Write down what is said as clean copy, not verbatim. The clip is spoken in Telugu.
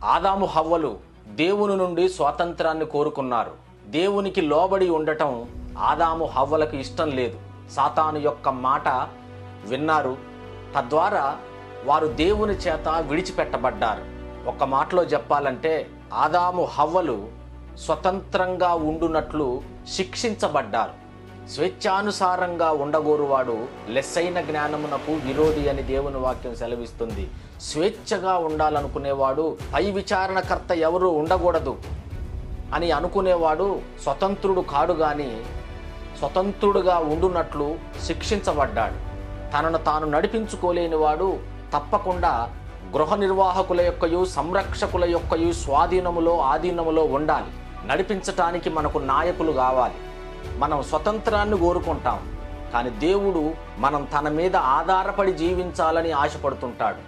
ఆదాము హవ్వలు దేవుని నుండి స్వాతంత్రాన్ని కోరుకున్నారు. దేవునికి లోబడి ఉండటం ఆదాము హవ్వలకు ఇష్టం లేదు. సాతాను యొక్క మాట విన్నారు. తద్వారా వారు దేవుని చేత విడిచిపెట్టబడ్డారు. ఒక మాటలో చెప్పాలంటే ఆదాము హవ్వలు స్వతంత్రంగా ఉండునట్లు శిక్షించబడ్డారు. స్వేచ్ఛానుసారంగా ఉండగోరువాడు లెస్సైన జ్ఞానమునకు విరోధి అని దేవుని వాక్యం సెలవిస్తుంది. స్వేచ్ఛగా ఉండాలనుకునేవాడు, పై విచారణకర్త ఎవరు ఉండకూడదు అని అనుకునేవాడు స్వతంత్రుడు కాడు గాని స్వతంత్రుడుగా ఉండునట్లు శిక్షించబడ్డాడు. తనను తాను నడిపించుకోలేని వాడు తప్పకుండా గృహ నిర్వాహకుల యొక్కయు సంరక్షకుల యొక్కయు స్వాధీనములో ఆధీనములో ఉండాలి. నడిపించటానికి మనకు నాయకులు కావాలి. మనం స్వతంత్రాన్ని కోరుకుంటాం, కానీ దేవుడు మనం తన మీద ఆధారపడి జీవించాలని ఆశపడుతుంటాడు.